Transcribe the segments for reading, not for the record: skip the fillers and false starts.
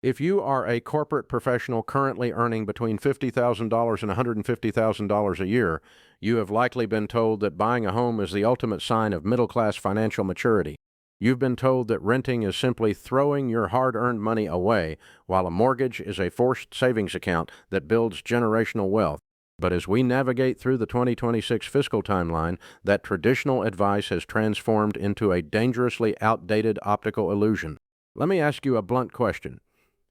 If you are a corporate professional currently earning between $50,000 and $150,000 a year, you have likely been told that buying a home is the ultimate sign of middle-class financial maturity. You've been told that renting is simply throwing your hard-earned money away, while a mortgage is a forced savings account that builds generational wealth. But as we navigate through the 2026 fiscal timeline, that traditional advice has transformed into a dangerously outdated optical illusion. Let me ask you a blunt question.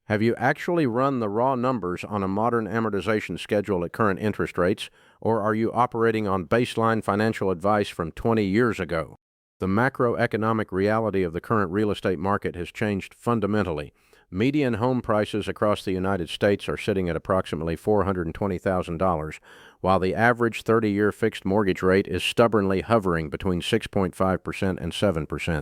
Have you actually run the raw numbers on a modern amortization schedule at current interest rates, or are you operating on baseline financial advice from 20 years ago? The macroeconomic reality of the current real estate market has changed fundamentally. Median home prices across the United States are sitting at approximately $420,000, while the average 30-year fixed mortgage rate is stubbornly hovering between 6.5% and 7%.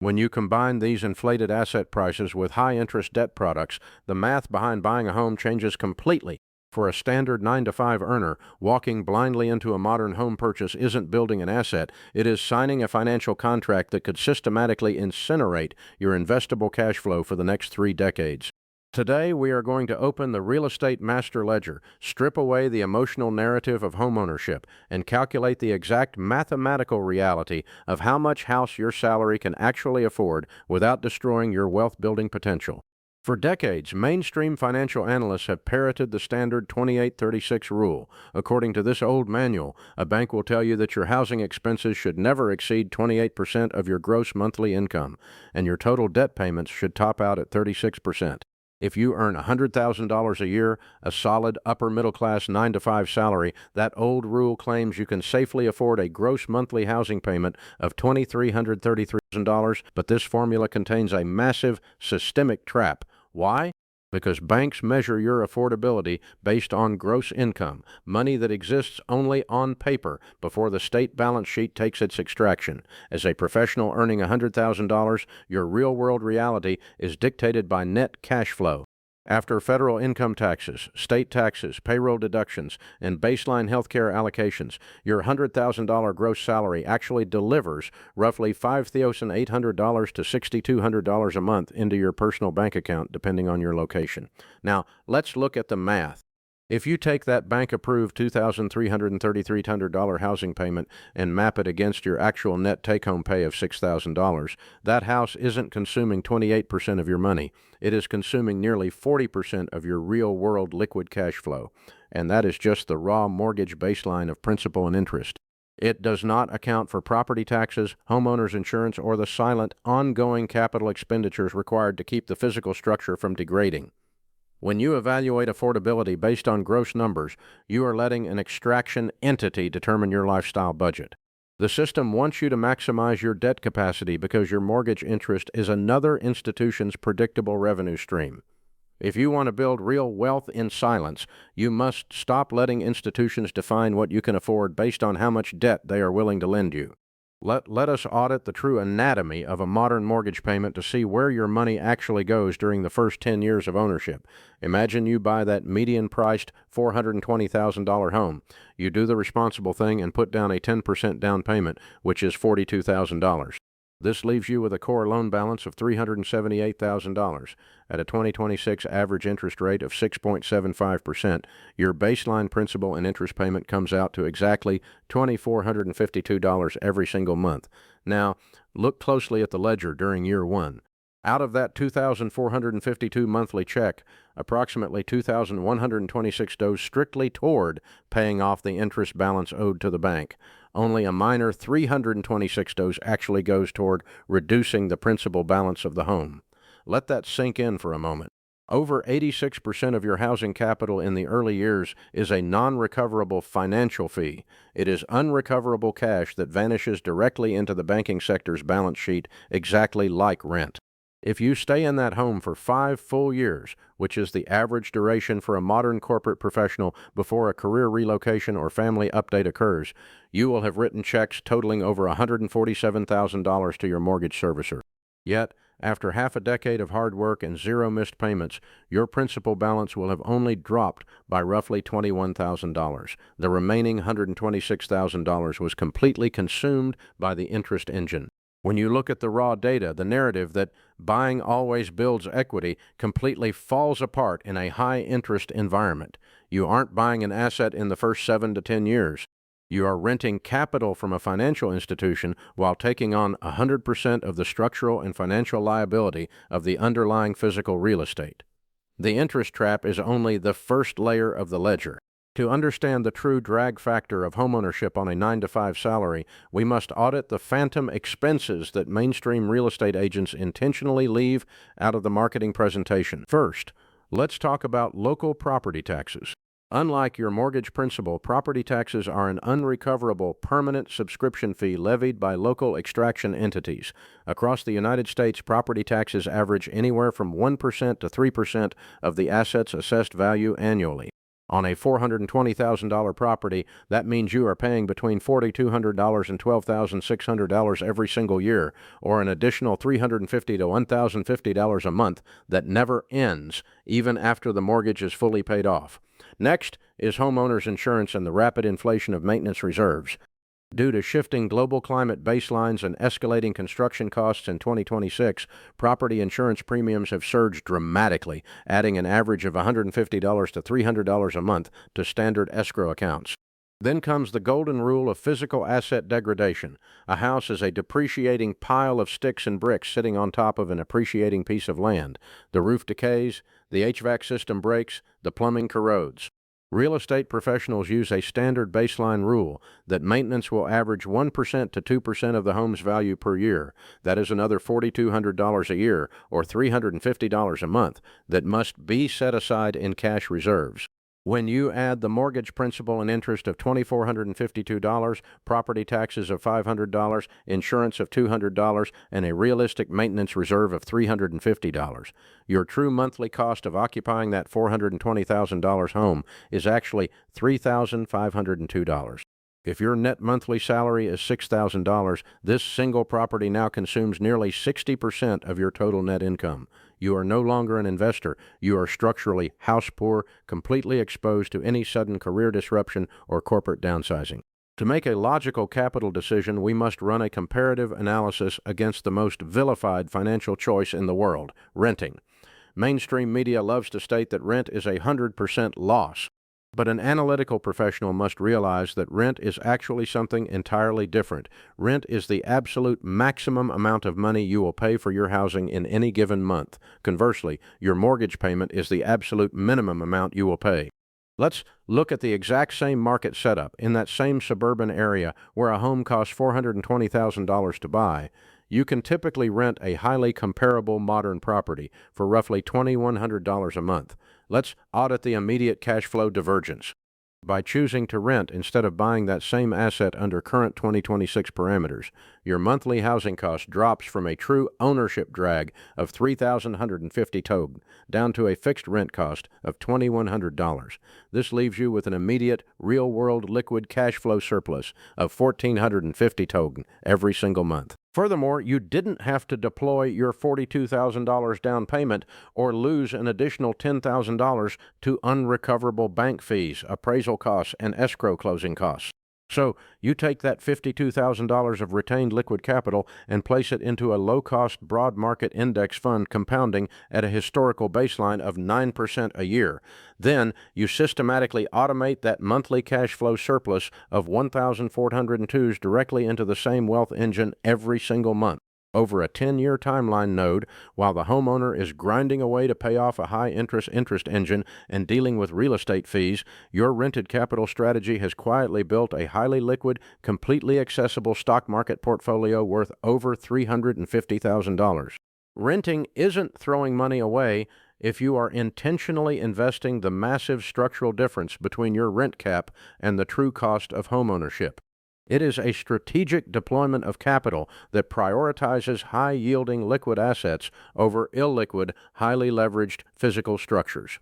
When you combine these inflated asset prices with high-interest debt products, the math behind buying a home changes completely. For a standard 9-to-5 earner, walking blindly into a modern home purchase isn't building an asset, it is signing a financial contract that could systematically incinerate your investable cash flow for the next 3 decades. Today, we are going to open the real estate master ledger, strip away the emotional narrative of homeownership, and calculate the exact mathematical reality of how much house your salary can actually afford without destroying your wealth-building potential. For decades, mainstream financial analysts have parroted the standard 28-36 rule. According to this old manual, a bank will tell you that your housing expenses should never exceed 28% of your gross monthly income, and your total debt payments should top out at 36%. If you earn $100,000 a year, a solid upper-middle-class 9-to-5 salary, that old rule claims you can safely afford a gross monthly housing payment of $2,333, but this formula contains a massive systemic trap. Why? Because banks measure your affordability based on gross income, money that exists only on paper before the state balance sheet takes its extraction. As a professional earning $100,000, your real-world reality is dictated by net cash flow. After federal income taxes, state taxes, payroll deductions, and baseline healthcare allocations, your $100,000 gross salary actually delivers roughly $5,800 to $6,200 a month into your personal bank account, depending on your location. Now, let's look at the math. If you take that bank-approved $2,333 housing payment and map it against your actual net take-home pay of $6,000, that house isn't consuming 28% of your money. It is consuming nearly 40% of your real-world liquid cash flow, and that is just the raw mortgage baseline of principal and interest. It does not account for property taxes, homeowners insurance, or the silent, ongoing capital expenditures required to keep the physical structure from degrading. When you evaluate affordability based on gross numbers, you are letting an extraction entity determine your lifestyle budget. The system wants you to maximize your debt capacity because your mortgage interest is another institution's predictable revenue stream. If you want to build real wealth in silence, you must stop letting institutions define what you can afford based on how much debt they are willing to lend you. Let us audit the true anatomy of a modern mortgage payment to see where your money actually goes during the first 10 years of ownership. Imagine you buy that median-priced $420,000 home. You do the responsible thing and put down a 10% down payment, which is $42,000. This leaves you with a core loan balance of $378,000. At a 2026 average interest rate of 6.75%, your baseline principal and interest payment comes out to exactly $2,452 every single month. Now, look closely at the ledger during year one. Out of that $2,452 monthly check, approximately $2,126 goes strictly toward paying off the interest balance owed to the bank. Only a minor $326 actually goes toward reducing the principal balance of the home. Let that sink in for a moment. Over 86% of your housing capital in the early years is a non-recoverable financial fee. It is unrecoverable cash that vanishes directly into the banking sector's balance sheet, exactly like rent. If you stay in that home for 5 full years, which is the average duration for a modern corporate professional before a career relocation or family update occurs, you will have written checks totaling over $147,000 to your mortgage servicer. Yet, after half a decade of hard work and 0 missed payments, your principal balance will have only dropped by roughly $21,000. The remaining $126,000 was completely consumed by the interest engine. When you look at the raw data, the narrative that buying always builds equity completely falls apart in a high-interest environment. You aren't buying an asset in the first 7 to 10 years. You are renting capital from a financial institution while taking on 100% of the structural and financial liability of the underlying physical real estate. The interest trap is only the first layer of the ledger. To understand the true drag factor of homeownership on a 9-to-5 salary, we must audit the phantom expenses that mainstream real estate agents intentionally leave out of the marketing presentation. First, let's talk about local property taxes. Unlike your mortgage principal, property taxes are an unrecoverable permanent subscription fee levied by local extraction entities. Across the United States, property taxes average anywhere from 1% to 3% of the asset's assessed value annually. On a $420,000 property, that means you are paying between $4,200 and $12,600 every single year, or an additional $350 to $1,050 a month that never ends, even after the mortgage is fully paid off. Next is homeowners insurance and the rapid inflation of maintenance reserves. Due to shifting global climate baselines and escalating construction costs in 2026, property insurance premiums have surged dramatically, adding an average of $150 to $300 a month to standard escrow accounts. Then comes the golden rule of physical asset degradation. A house is a depreciating pile of sticks and bricks sitting on top of an appreciating piece of land. The roof decays, the HVAC system breaks, the plumbing corrodes. Real estate professionals use a standard baseline rule that maintenance will average 1% to 2% of the home's value per year. That is another $4,200 a year, or $350 a month, that must be set aside in cash reserves. When you add the mortgage principal and interest of $2,452, property taxes of $500, insurance of $200, and a realistic maintenance reserve of $350, your true monthly cost of occupying that $420,000 home is actually $3,502. If your net monthly salary is $6,000, this single property now consumes nearly 60% of your total net income. You are no longer an investor. You are structurally house poor, completely exposed to any sudden career disruption or corporate downsizing. To make a logical capital decision, we must run a comparative analysis against the most vilified financial choice in the world, renting. Mainstream media loves to state that rent is a 100% loss. But an analytical professional must realize that rent is actually something entirely different. Rent is the absolute maximum amount of money you will pay for your housing in any given month. Conversely, your mortgage payment is the absolute minimum amount you will pay. Let's look at the exact same market setup in that same suburban area where a home costs $420,000 to buy. You can typically rent a highly comparable modern property for roughly $2,100 a month. Let's audit the immediate cash flow divergence. By choosing to rent instead of buying that same asset under current 2026 parameters, your monthly housing cost drops from a true ownership drag of $3,150 togen down to a fixed rent cost of $2,100. This leaves you with an immediate, real-world liquid cash flow surplus of $1,450 togen every single month. Furthermore, you didn't have to deploy your $42,000 down payment or lose an additional $10,000 to unrecoverable bank fees, appraisal costs, and escrow closing costs. So you take that $52,000 of retained liquid capital and place it into a low-cost broad market index fund compounding at a historical baseline of 9% a year. Then you systematically automate that monthly cash flow surplus of 1,402s directly into the same wealth engine every single month. Over a 10-year timeline node, while the homeowner is grinding away to pay off a high-interest engine and dealing with real estate fees, your rented capital strategy has quietly built a highly liquid, completely accessible stock market portfolio worth over $350,000. Renting isn't throwing money away if you are intentionally investing the massive structural difference between your rent cap and the true cost of homeownership. It is a strategic deployment of capital that prioritizes high-yielding liquid assets over illiquid, highly leveraged physical structures.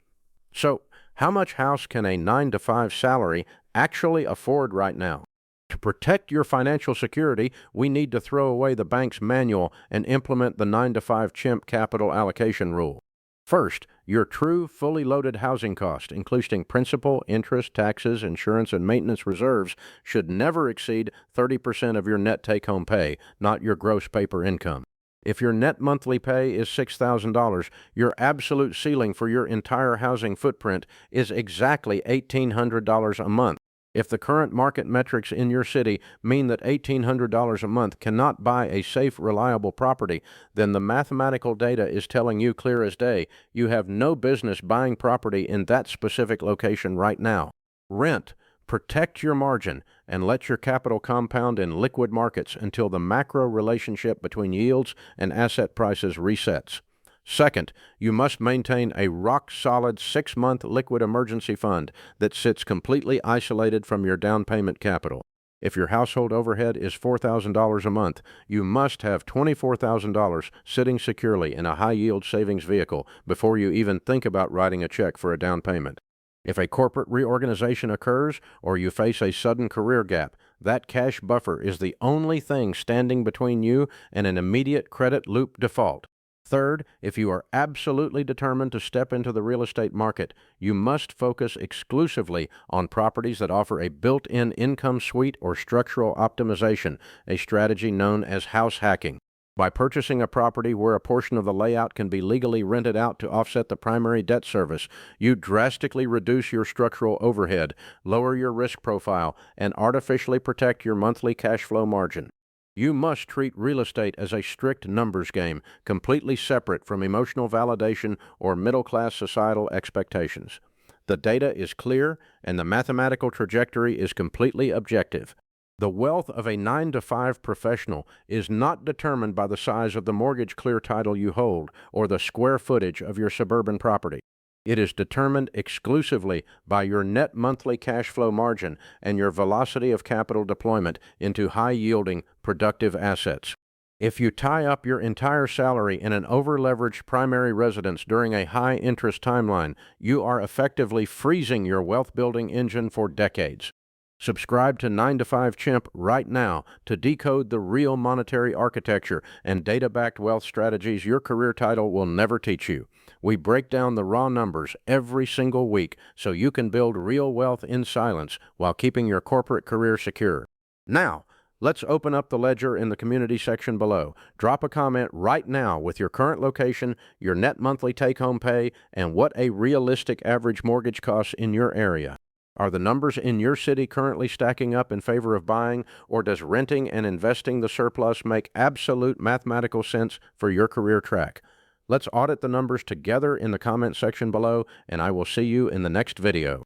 So, how much house can a 9-to-5 salary actually afford right now? To protect your financial security, we need to throw away the bank's manual and implement the 9-to-5 Chimp capital allocation rule. First, your true fully loaded housing cost, including principal, interest, taxes, insurance, and maintenance reserves, should never exceed 30% of your net take-home pay, not your gross paper income. If your net monthly pay is $6,000, your absolute ceiling for your entire housing footprint is exactly $1,800 a month. If the current market metrics in your city mean that $1,800 a month cannot buy a safe, reliable property, then the mathematical data is telling you clear as day you have no business buying property in that specific location right now. Rent. Protect your margin and let your capital compound in liquid markets until the macro relationship between yields and asset prices resets. Second, you must maintain a rock-solid 6-month liquid emergency fund that sits completely isolated from your down payment capital. If your household overhead is $4,000 a month, you must have $24,000 sitting securely in a high-yield savings vehicle before you even think about writing a check for a down payment. If a corporate reorganization occurs or you face a sudden career gap, that cash buffer is the only thing standing between you and an immediate credit loop default. Third, if you are absolutely determined to step into the real estate market, you must focus exclusively on properties that offer a built-in income suite or structural optimization, a strategy known as house hacking. By purchasing a property where a portion of the layout can be legally rented out to offset the primary debt service, you drastically reduce your structural overhead, lower your risk profile, and artificially protect your monthly cash flow margin. You must treat real estate as a strict numbers game, completely separate from emotional validation or middle-class societal expectations. The data is clear, and the mathematical trajectory is completely objective. The wealth of a 9-to-5 professional is not determined by the size of the mortgage clear title you hold or the square footage of your suburban property. It is determined exclusively by your net monthly cash flow margin and your velocity of capital deployment into high-yielding, productive assets. If you tie up your entire salary in an over-leveraged primary residence during a high-interest timeline, you are effectively freezing your wealth-building engine for decades. Subscribe to 9-to-5 Chimp right now to decode the real monetary architecture and data-backed wealth strategies your career title will never teach you. We break down the raw numbers every single week so you can build real wealth in silence while keeping your corporate career secure. Now, let's open up the ledger in the community section below. Drop a comment right now with your current location, your net monthly take-home pay, and what a realistic average mortgage costs in your area. Are the numbers in your city currently stacking up in favor of buying, or does renting and investing the surplus make absolute mathematical sense for your career track? Let's audit the numbers together in the comment section below, and I will see you in the next video.